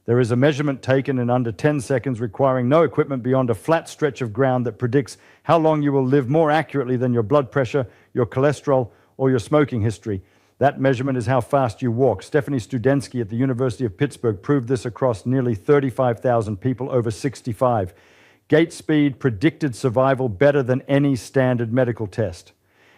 There is a measurement taken in under 10 seconds requiring no equipment beyond a flat stretch of ground that predicts how long you will live more accurately than your blood pressure, your cholesterol, or your smoking history. That measurement is how fast you walk. Stephanie Studensky at the University of Pittsburgh proved this across nearly 35,000 people over 65. Gait speed predicted survival better than any standard medical test.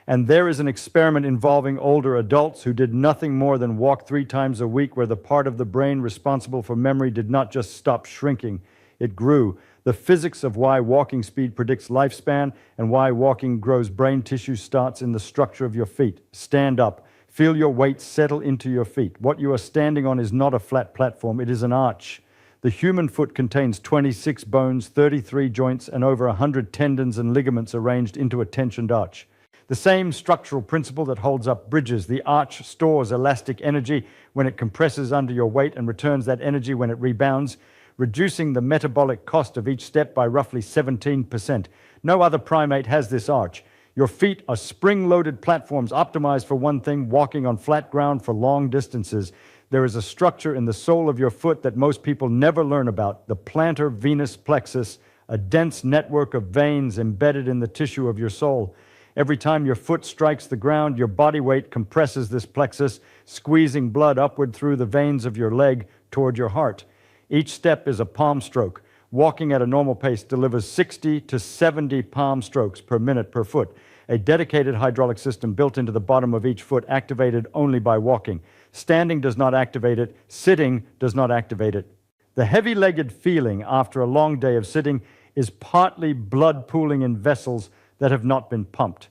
And there is an experiment involving older adults who did nothing more than walk 3 times a week, where the part of the brain responsible for memory did not just stop shrinking, it grew. The physics of why walking speed predicts lifespan and why walking grows brain tissue starts in the structure of your feet. Stand up. Feel your weight settle into your feet. What you are standing on is not a flat platform, it is an arch. The human foot contains 26 bones, 33 joints, and over 100 tendons and ligaments arranged into a tensioned arch. The same structural principle that holds up bridges. The arch stores elastic energy when it compresses under your weight and returns that energy when it rebounds, reducing the metabolic cost of each step by roughly 17%. No other primate has this arch. Your feet are spring-loaded platforms optimized for one thing, walking on flat ground for long distances. There is a structure in the sole of your foot that most people never learn about, the plantar venous plexus, a dense network of veins embedded in the tissue of your sole. Every time your foot strikes the ground, your body weight compresses this plexus, squeezing blood upward through the veins of your leg toward your heart. Each step is a palm stroke. Walking at a normal pace delivers 60 to 70 palm strokes per minute per foot. A dedicated hydraulic system built into the bottom of each foot, activated only by walking. Standing does not activate it. Sitting does not activate it. The heavy-legged feeling after a long day of sitting is partly blood pooling in vessels that have not been pumped.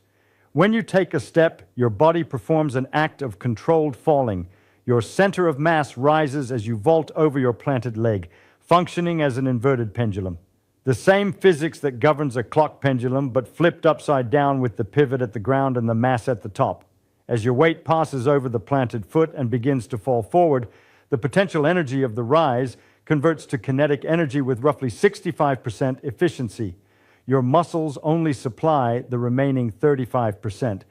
When you take a step, your body performs an act of controlled falling. Your center of mass rises as you vault over your planted leg, functioning as an inverted pendulum. The same physics that governs a clock pendulum, but flipped upside down with the pivot at the ground and the mass at the top. As your weight passes over the planted foot and begins to fall forward, the potential energy of the rise converts to kinetic energy with roughly 65% efficiency. Your muscles only supply the remaining 35%.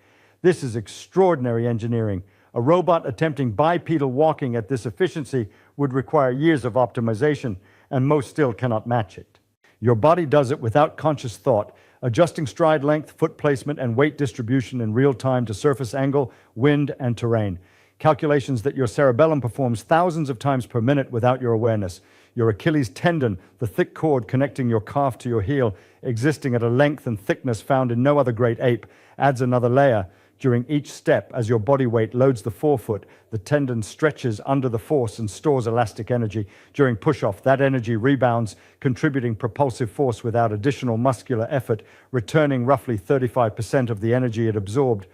This is extraordinary engineering. A robot attempting bipedal walking at this efficiency would require years of optimization, and most still cannot match it. Your body does it without conscious thought, adjusting stride length, foot placement, and weight distribution in real time to surface angle, wind, and terrain. Calculations that your cerebellum performs thousands of times per minute without your awareness. Your Achilles tendon, the thick cord connecting your calf to your heel, existing at a length and thickness found in no other great ape, adds another layer. During each step, as your body weight loads the forefoot, the tendon stretches under the force and stores elastic energy. During push-off, that energy rebounds, contributing propulsive force without additional muscular effort, returning roughly 35% of the energy it absorbed.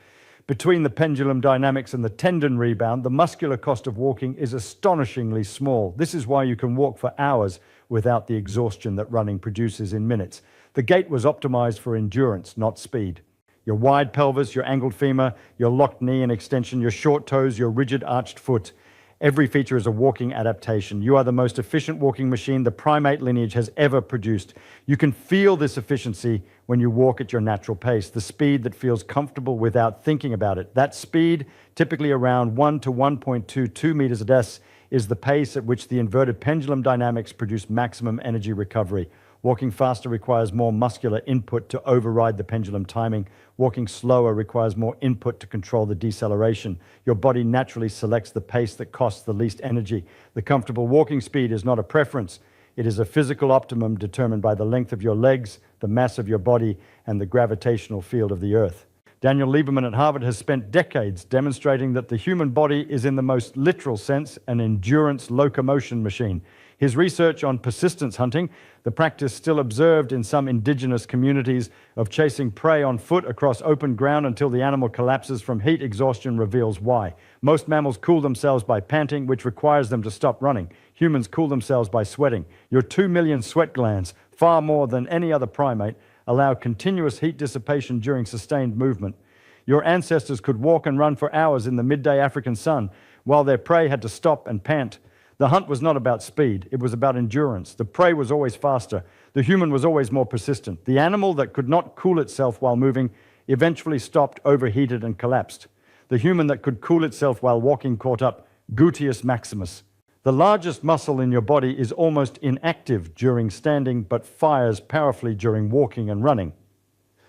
Between the pendulum dynamics and the tendon rebound, the muscular cost of walking is astonishingly small. This is why you can walk for hours without the exhaustion that running produces in minutes. The gait was optimized for endurance, not speed. Your wide pelvis, your angled femur, your locked knee and extension, your short toes, your rigid arched foot. Every feature is a walking adaptation. You are the most efficient walking machine the primate lineage has ever produced. You can feel this efficiency when you walk at your natural pace, the speed that feels comfortable without thinking about it. That speed, typically around 1 to 1.22 meters a des, is the pace at which the inverted pendulum dynamics produce maximum energy recovery. Walking faster requires more muscular input to override the pendulum timing. Walking slower requires more input to control the deceleration. Your body naturally selects the pace that costs the least energy. The comfortable walking speed is not a preference. It is a physical optimum determined by the length of your legs, the mass of your body, and the gravitational field of the earth. Daniel Lieberman at Harvard has spent decades demonstrating that the human body is, in the most literal sense, an endurance locomotion machine. His research on persistence hunting, the practice still observed in some indigenous communities of chasing prey on foot across open ground until the animal collapses from heat exhaustion, reveals why. Most mammals cool themselves by panting, which requires them to stop running. Humans cool themselves by sweating. Your 2 million sweat glands, far more than any other primate, allow continuous heat dissipation during sustained movement. Your ancestors could walk and run for hours in the midday African sun, while their prey had to stop and pant. The hunt was not about speed, it was about endurance. The prey was always faster. The human was always more persistent. The animal that could not cool itself while moving eventually stopped, overheated, and collapsed. The human that could cool itself while walking caught up, gluteus maximus. The largest muscle in your body is almost inactive during standing, but fires powerfully during walking and running.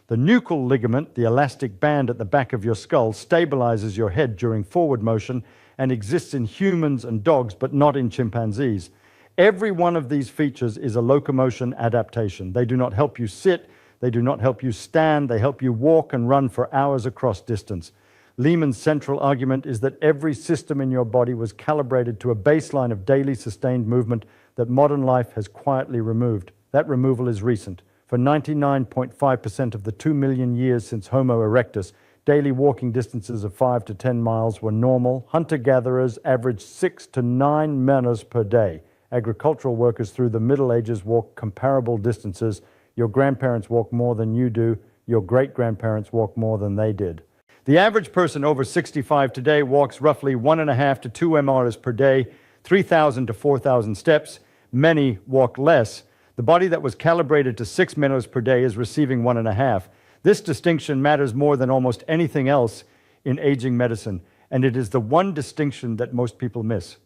The nuchal ligament, the elastic band at the back of your skull, stabilizes your head during forward motion and exists in humans and dogs, but not in chimpanzees. Every one of these features is a locomotion adaptation. They do not help you sit, they do not help you stand, they help you walk and run for hours across distance. Lehman's central argument is that every system in your body was calibrated to a baseline of daily sustained movement that modern life has quietly removed. That removal is recent. For 99.5% of the 2 million years since Homo erectus, daily walking distances of 5 to 10 miles were normal. Hunter-gatherers averaged 6 to 9 minutes per day. Agricultural workers through the Middle Ages walked comparable distances. Your grandparents walk more than you do. Your great-grandparents walk more than they did. The average person over 65 today walks roughly 1.5 to 2 MRs per day, 3,000 to 4,000 steps. Many walk less. The body that was calibrated to 6 minutes per day is receiving 1.5. This distinction matters more than almost anything else in aging medicine, and it is the one distinction that most people miss.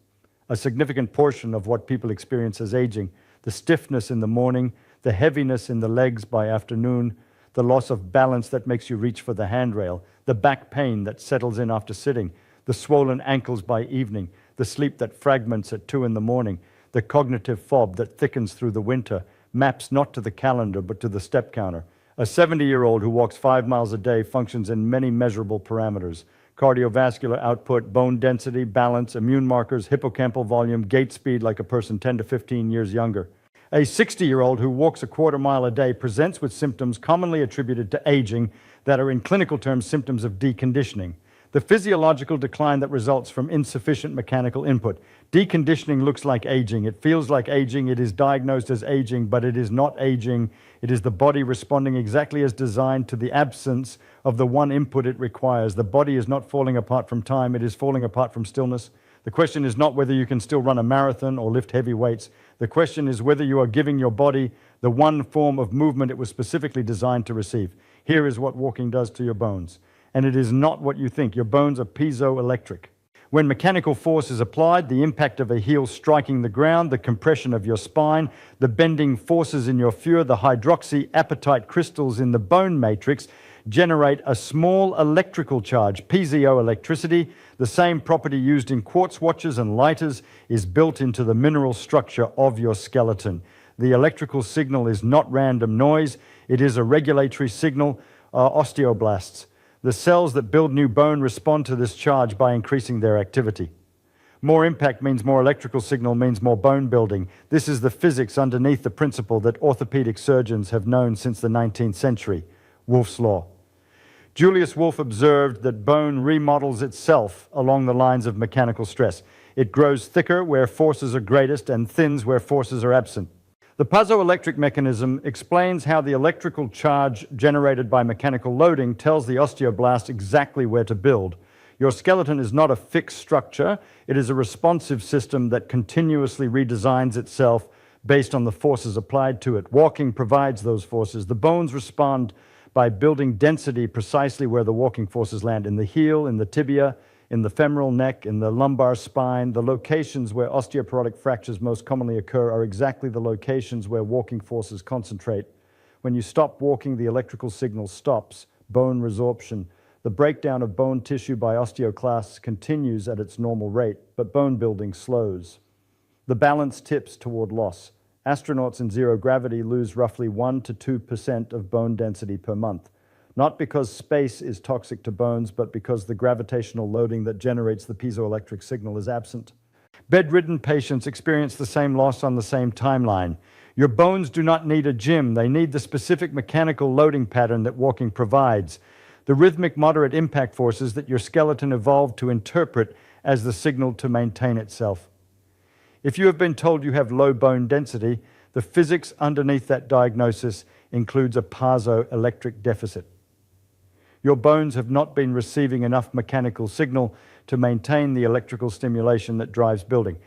A significant portion of what people experience as aging, the stiffness in the morning, the heaviness in the legs by afternoon, the loss of balance that makes you reach for the handrail, the back pain that settles in after sitting, the swollen ankles by evening, the sleep that fragments at 2 in the morning, the cognitive fob that thickens through the winter, maps not to the calendar but to the step counter. A 70-year-old who walks 5 miles a day functions in many measurable parameters: cardiovascular output, bone density, balance, immune markers, hippocampal volume, gait speed like a person 10 to 15 years younger. A 60-year-old who walks a quarter mile a day presents with symptoms commonly attributed to aging that are in clinical terms symptoms of deconditioning. The physiological decline that results from insufficient mechanical input. Deconditioning looks like aging. It feels like aging. It is diagnosed as aging, but it is not aging. It is the body responding exactly as designed to the absence of the one input it requires. The body is not falling apart from time. It is falling apart from stillness. The question is not whether you can still run a marathon or lift heavy weights. The question is whether you are giving your body the one form of movement it was specifically designed to receive. Here is what walking does to your bones. And it is not what you think. Your bones are piezoelectric. When mechanical force is applied, the impact of a heel striking the ground, the compression of your spine, the bending forces in your fur, the hydroxyapatite crystals in the bone matrix generate a small electrical charge, piezoelectricity. The same property used in quartz watches and lighters is built into the mineral structure of your skeleton. The electrical signal is not random noise. It is a regulatory signal, osteoblasts. The cells that build new bone respond to this charge by increasing their activity. More impact means more electrical signal means more bone building. This is the physics underneath the principle that orthopedic surgeons have known since the 19th century, Wolff's Law. Julius Wolff observed that bone remodels itself along the lines of mechanical stress. It grows thicker where forces are greatest and thins where forces are absent. The piezoelectric mechanism explains how the electrical charge generated by mechanical loading tells the osteoblast exactly where to build. Your skeleton is not a fixed structure. It is a responsive system that continuously redesigns itself based on the forces applied to it. Walking provides those forces. The bones respond by building density precisely where the walking forces land, in the heel, in the tibia, in the femoral neck, in the lumbar spine. The locations where osteoporotic fractures most commonly occur are exactly the locations where walking forces concentrate. When you stop walking, the electrical signal stops, bone resorption. The breakdown of bone tissue by osteoclasts continues at its normal rate, but bone building slows. The balance tips toward loss. Astronauts in zero gravity lose roughly 1 to 2% of bone density per month. Not because space is toxic to bones, but because the gravitational loading that generates the piezoelectric signal is absent. Bedridden patients experience the same loss on the same timeline. Your bones do not need a gym. They need the specific mechanical loading pattern that walking provides. The rhythmic moderate impact forces that your skeleton evolved to interpret as the signal to maintain itself. If you have been told you have low bone density, the physics underneath that diagnosis includes a piezoelectric deficit. Your bones have not been receiving enough mechanical signal to maintain the electrical stimulation that drives building.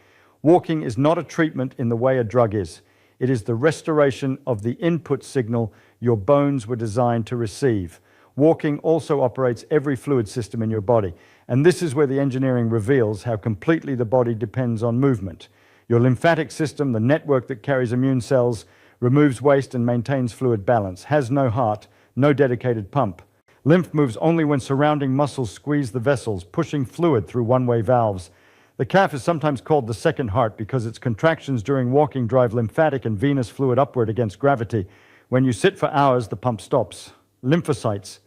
Walking is not a treatment in the way a drug is. It is the restoration of the input signal your bones were designed to receive. Walking also operates every fluid system in your body. And this is where the engineering reveals how completely the body depends on movement. Your lymphatic system, the network that carries immune cells, removes waste and maintains fluid balance, has no heart, no dedicated pump. Lymph moves only when surrounding muscles squeeze the vessels, pushing fluid through one-way valves. The calf is sometimes called the second heart because its contractions during walking drive lymphatic and venous fluid upward against gravity. When you sit for hours, the pump stops. Lymphocytes,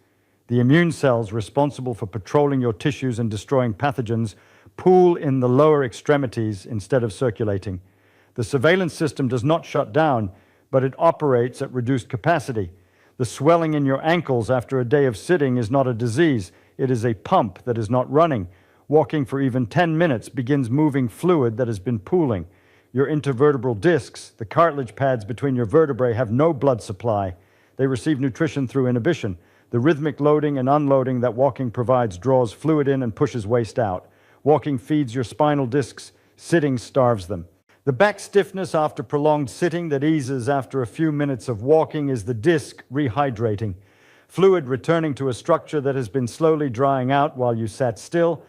the immune cells responsible for patrolling your tissues and destroying pathogens, pool in the lower extremities instead of circulating. The surveillance system does not shut down, but it operates at reduced capacity. The swelling in your ankles after a day of sitting is not a disease. It is a pump that is not running. Walking for even 10 minutes begins moving fluid that has been pooling. Your intervertebral discs, the cartilage pads between your vertebrae, have no blood supply. They receive nutrition through inhibition. The rhythmic loading and unloading that walking provides draws fluid in and pushes waste out. Walking feeds your spinal discs. Sitting starves them. The back stiffness after prolonged sitting that eases after a few minutes of walking is the disc rehydrating. Fluid returning to a structure that has been slowly drying out while you sat still.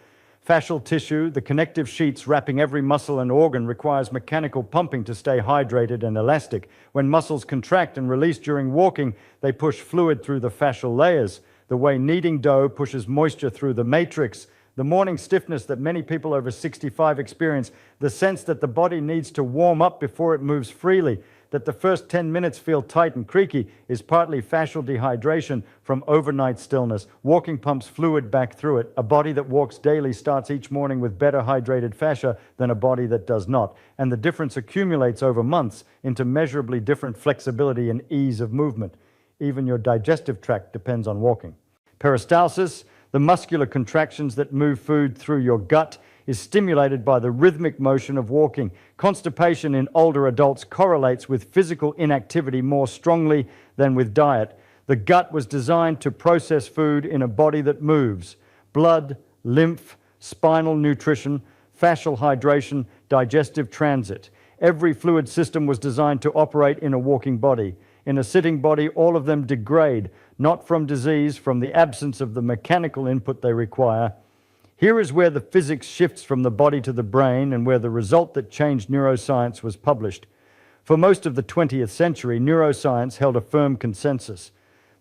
Fascial tissue, the connective sheets wrapping every muscle and organ, requires mechanical pumping to stay hydrated and elastic. When muscles contract and release during walking, they push fluid through the fascial layers. The way kneading dough pushes moisture through the matrix. The morning stiffness that many people over 65 experience, the sense that the body needs to warm up before it moves freely, that the first 10 minutes feel tight and creaky, is partly fascial dehydration from overnight stillness. Walking pumps fluid back through it. A body that walks daily starts each morning with better hydrated fascia than a body that does not. And the difference accumulates over months into measurably different flexibility and ease of movement. Even your digestive tract depends on walking. Peristalsis, the muscular contractions that move food through your gut, is stimulated by the rhythmic motion of walking. Constipation in older adults correlates with physical inactivity more strongly than with diet. The gut was designed to process food in a body that moves. Blood, lymph, spinal nutrition, fascial hydration, digestive transit. Every fluid system was designed to operate in a walking body. In a sitting body, all of them degrade, not from disease, from the absence of the mechanical input they require. Here is where the physics shifts from the body to the brain and where the result that changed neuroscience was published. For most of the 20th century, neuroscience held a firm consensus.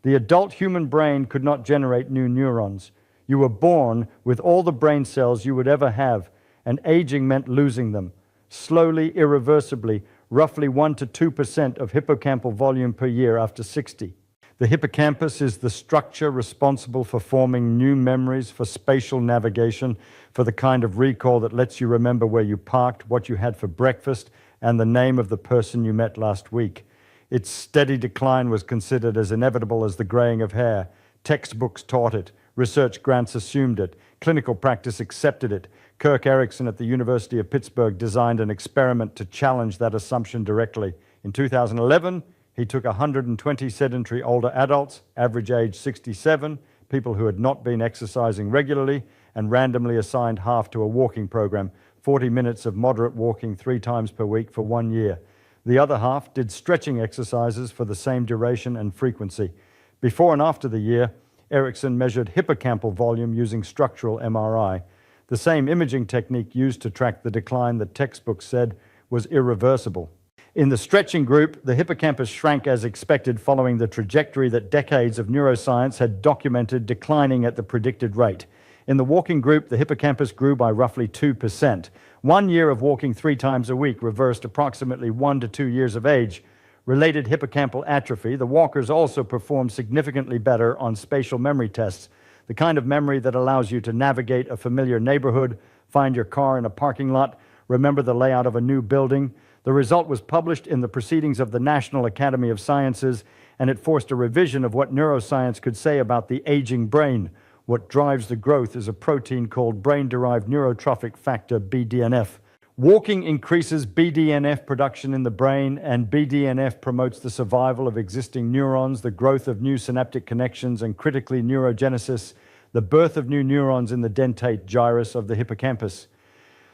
The adult human brain could not generate new neurons. You were born with all the brain cells you would ever have, and aging meant losing them. Slowly, irreversibly, roughly 1 to 2% of hippocampal volume per year after 60. The hippocampus is the structure responsible for forming new memories, for spatial navigation, for the kind of recall that lets you remember where you parked, what you had for breakfast, and the name of the person you met last week. Its steady decline was considered as inevitable as the graying of hair. Textbooks taught it. Research grants assumed it. Clinical practice accepted it. Kirk Erickson at the University of Pittsburgh designed an experiment to challenge that assumption directly. In 2011, he took 120 sedentary older adults, average age 67, people who had not been exercising regularly, and randomly assigned half to a walking program, 40 minutes of moderate walking 3 times per week for 1 year. The other half did stretching exercises for the same duration and frequency. Before and after the year, Erickson measured hippocampal volume using structural MRI, the same imaging technique used to track the decline that textbooks said was irreversible. In the stretching group, the hippocampus shrank as expected following the trajectory that decades of neuroscience had documented declining at the predicted rate. In the walking group, the hippocampus grew by roughly 2%. 1 year of walking 3 times a week reversed approximately 1 to 2 years of age. Related hippocampal atrophy, the walkers also performed significantly better on spatial memory tests, the kind of memory that allows you to navigate a familiar neighborhood, find your car in a parking lot, remember the layout of a new building. The result was published in the Proceedings of the National Academy of Sciences, and it forced a revision of what neuroscience could say about the aging brain. What drives the growth is a protein called brain-derived neurotrophic factor, BDNF. Walking increases BDNF production in the brain, and BDNF promotes the survival of existing neurons, the growth of new synaptic connections, and critically neurogenesis, the birth of new neurons in the dentate gyrus of the hippocampus.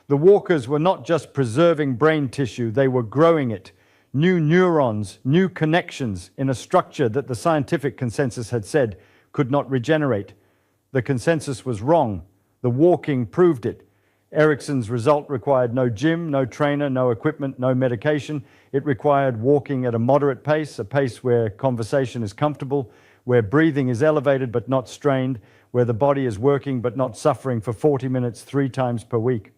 The walkers were not just preserving brain tissue, they were growing it. New neurons, new connections in a structure that the scientific consensus had said could not regenerate. The consensus was wrong. The walking proved it. Erickson's result required no gym, no trainer, no equipment, no medication. It required walking at a moderate pace, a pace where conversation is comfortable, where breathing is elevated but not strained, where the body is working but not suffering for 40 minutes 3 times per week.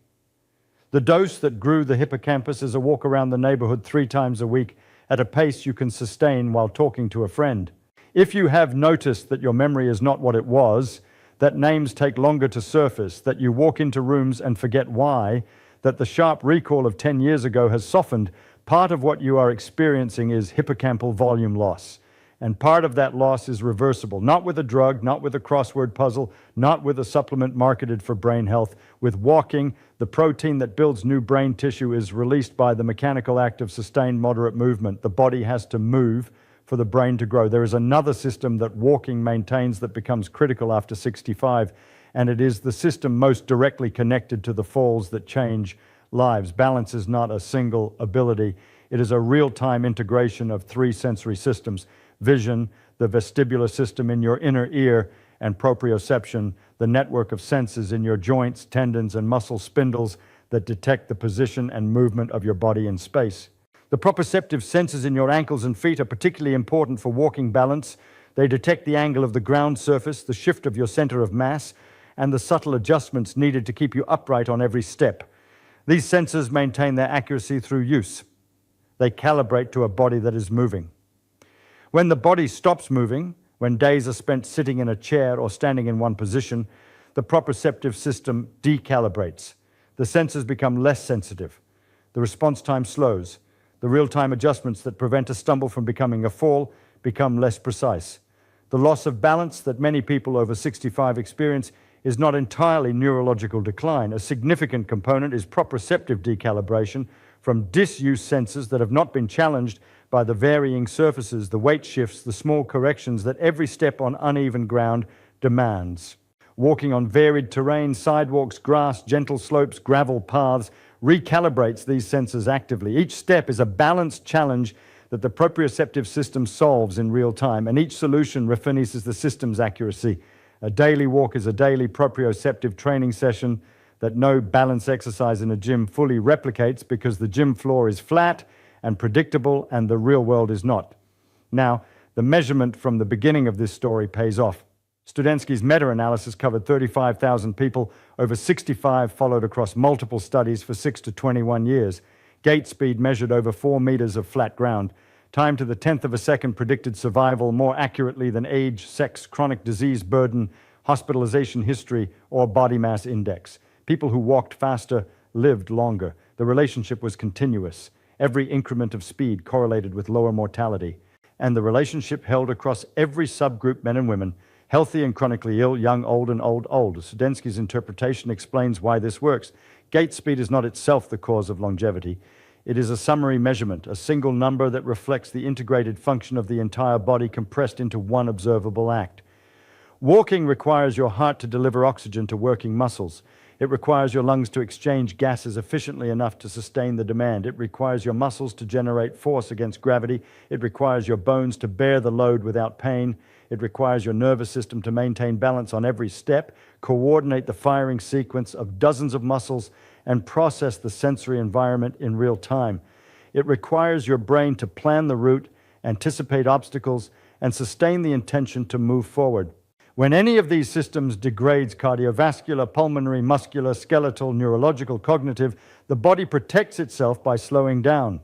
The dose that grew the hippocampus is a walk around the neighborhood 3 times a week at a pace you can sustain while talking to a friend. If you have noticed that your memory is not what it was, that names take longer to surface, that you walk into rooms and forget why, that the sharp recall of 10 years ago has softened, part of what you are experiencing is hippocampal volume loss. And part of that loss is reversible, not with a drug, not with a crossword puzzle, not with a supplement marketed for brain health. With walking, the protein that builds new brain tissue is released by the mechanical act of sustained moderate movement. The body has to move for the brain to grow. There is another system that walking maintains that becomes critical after 65, and it is the system most directly connected to the falls that change lives. Balance is not a single ability. It is a real-time integration of 3 sensory systems: vision, the vestibular system in your inner ear, and proprioception, the network of senses in your joints, tendons, and muscle spindles that detect the position and movement of your body in space. The proprioceptive senses in your ankles and feet are particularly important for walking balance. They detect the angle of the ground surface, the shift of your center of mass, and the subtle adjustments needed to keep you upright on every step. These sensors maintain their accuracy through use. They calibrate to a body that is moving. When the body stops moving, when days are spent sitting in a chair or standing in one position, the proprioceptive system decalibrates. The sensors become less sensitive. The response time slows. The real-time adjustments that prevent a stumble from becoming a fall become less precise. The loss of balance that many people over 65 experience is not entirely neurological decline. A significant component is proprioceptive decalibration from disuse sensors that have not been challenged by the varying surfaces, the weight shifts, the small corrections that every step on uneven ground demands. Walking on varied terrain, sidewalks, grass, gentle slopes, gravel paths, recalibrates these sensors actively. Each step is a balanced challenge that the proprioceptive system solves in real time, and each solution refinesses the system's accuracy. A daily walk is a daily proprioceptive training session that no balance exercise in a gym fully replicates, because the gym floor is flat and predictable and the real world is not. Now, the measurement from the beginning of this story pays off. Studensky's meta-analysis covered 35,000 people, over 65 followed across multiple studies for 6 to 21 years. Gait speed measured over 4 meters of flat ground. Time to the 10th of a second predicted survival more accurately than age, sex, chronic disease burden, hospitalization history, or body mass index. People who walked faster lived longer. The relationship was continuous. Every increment of speed correlated with lower mortality. And the relationship held across every subgroup, men and women, healthy and chronically ill, young, old, and old. Studensky's interpretation explains why this works. Gait speed is not itself the cause of longevity. It is a summary measurement, a single number that reflects the integrated function of the entire body compressed into one observable act. Walking requires your heart to deliver oxygen to working muscles. It requires your lungs to exchange gases efficiently enough to sustain the demand. It requires your muscles to generate force against gravity. It requires your bones to bear the load without pain. It requires your nervous system to maintain balance on every step, coordinate the firing sequence of dozens of muscles, and process the sensory environment in real time. It requires your brain to plan the route, anticipate obstacles, and sustain the intention to move forward. When any of these systems degrades cardiovascular, pulmonary, muscular, skeletal, neurological, cognitive, the body protects itself by slowing down.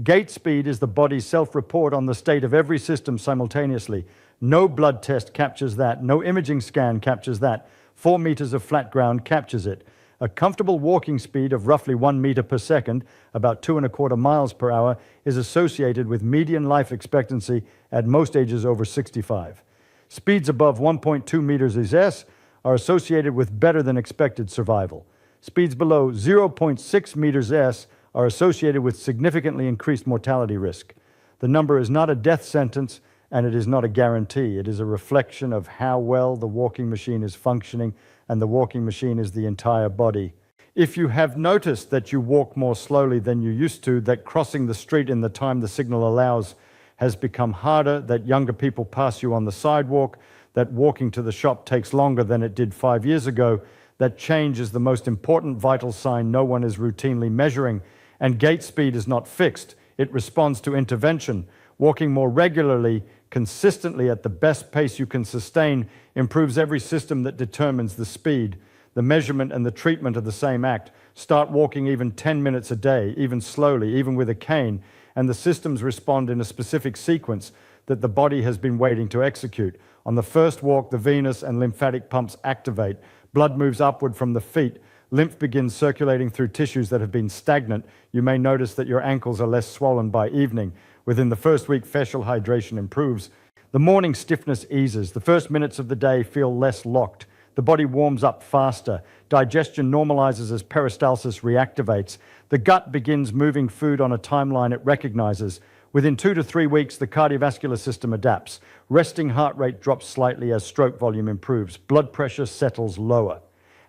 Gait speed is the body's self-report on the state of every system simultaneously. No blood test captures that. No imaging scan captures that. 4 meters of flat ground captures it. A comfortable walking speed of roughly 1 meter per second, about 2¼ miles per hour, is associated with median life expectancy at most ages over 65. Speeds above 1.2 meters s are associated with better than expected survival. Speeds below 0.6 meters s are associated with significantly increased mortality risk. The number is not a death sentence, and it is not a guarantee. It is a reflection of how well the walking machine is functioning, and the walking machine is the entire body. If you have noticed that you walk more slowly than you used to, that crossing the street in the time the signal allows has become harder, that younger people pass you on the sidewalk, that walking to the shop takes longer than it did 5 years ago. That change is the most important vital sign no one is routinely measuring. And gait speed is not fixed. It responds to intervention. Walking more regularly, consistently at the best pace you can sustain, improves every system that determines the speed. The measurement and the treatment are the same act. Start walking even 10 minutes a day, even slowly, even with a cane, and the systems respond in a specific sequence that the body has been waiting to execute. On the first walk, the venous and lymphatic pumps activate. Blood moves upward from the feet. Lymph begins circulating through tissues that have been stagnant. You may notice that your ankles are less swollen by evening. Within the first week, fascial hydration improves. The morning stiffness eases. The first minutes of the day feel less locked. The body warms up faster. Digestion normalizes as peristalsis reactivates. The gut begins moving food on a timeline it recognizes. Within 2 to 3 weeks, the cardiovascular system adapts. Resting heart rate drops slightly as stroke volume improves. Blood pressure settles lower.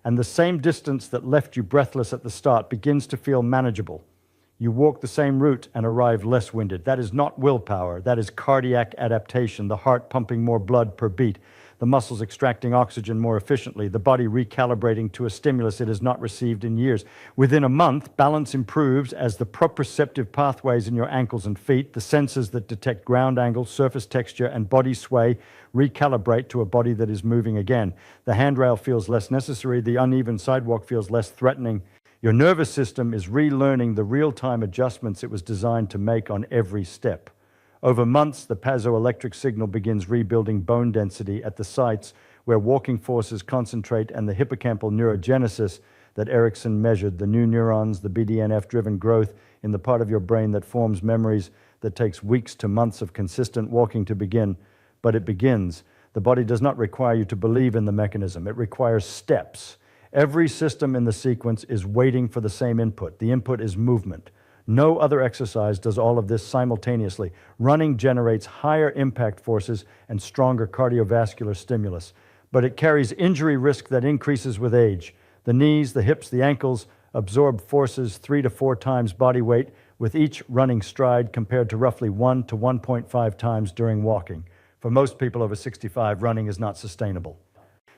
And the same distance that left you breathless at the start begins to feel manageable. You walk the same route and arrive less winded. That is not willpower. That is cardiac adaptation, the heart pumping more blood per beat, the muscles extracting oxygen more efficiently, the body recalibrating to a stimulus it has not received in years. Within a month, balance improves as the proprioceptive pathways in your ankles and feet, the sensors that detect ground angle, surface texture, and body sway recalibrate to a body that is moving again. The handrail feels less necessary, the uneven sidewalk feels less threatening. Your nervous system is relearning the real-time adjustments it was designed to make on every step. Over months, the piezoelectric signal begins rebuilding bone density at the sites where walking forces concentrate, and the hippocampal neurogenesis that Erickson measured, the new neurons, the BDNF-driven growth in the part of your brain that forms memories that takes weeks to months of consistent walking to begin. But it begins. The body does not require you to believe in the mechanism. It requires steps. Every system in the sequence is waiting for the same input. The input is movement. No other exercise does all of this simultaneously. Running generates higher impact forces and stronger cardiovascular stimulus, but it carries injury risk that increases with age. The knees, the hips, the ankles absorb forces 3 to 4 times body weight with each running stride, compared to roughly 1 to 1.5 times during walking. For most people over 65, running is not sustainable.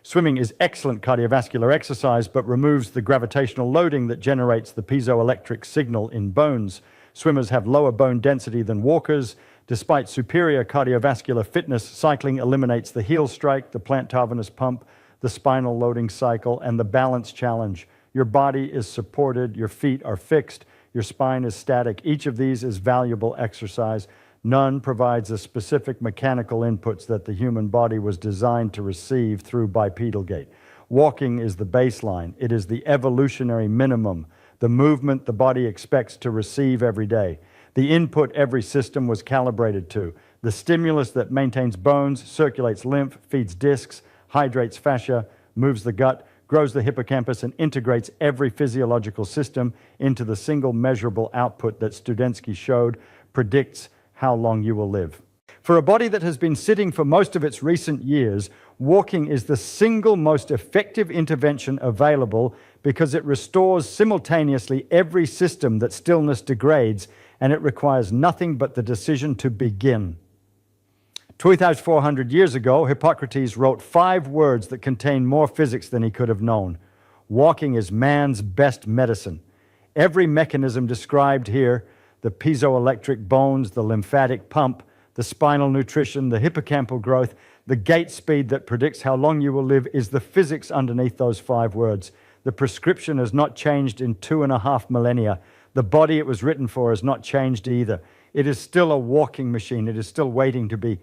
Swimming is excellent cardiovascular exercise, but removes the gravitational loading that generates the piezoelectric signal in bones. Swimmers have lower bone density than walkers. Despite superior cardiovascular fitness, cycling eliminates the heel strike, the plantar pump, the spinal loading cycle, and the balance challenge. Your body is supported, your feet are fixed, your spine is static. Each of these is valuable exercise. None provides the specific mechanical inputs that the human body was designed to receive through bipedal gait. Walking is the baseline. It is the evolutionary minimum, the movement the body expects to receive every day. The input every system was calibrated to. The stimulus that maintains bones, circulates lymph, feeds discs, hydrates fascia, moves the gut, grows the hippocampus, and integrates every physiological system into the single measurable output that Studenski showed predicts how long you will live. For a body that has been sitting for most of its recent years, walking is the single most effective intervention available because it restores simultaneously every system that stillness degrades, and it requires nothing but the decision to begin. 2,400 years ago, Hippocrates wrote 5 words that contain more physics than he could have known. Walking is man's best medicine. Every mechanism described here, the piezoelectric bones, the lymphatic pump, the spinal nutrition, the hippocampal growth, the gait speed that predicts how long you will live, is the physics underneath those 5 words. The prescription has not changed in 2.5 millennia. The body it was written for has not changed either. It is still a walking machine. It is still waiting to be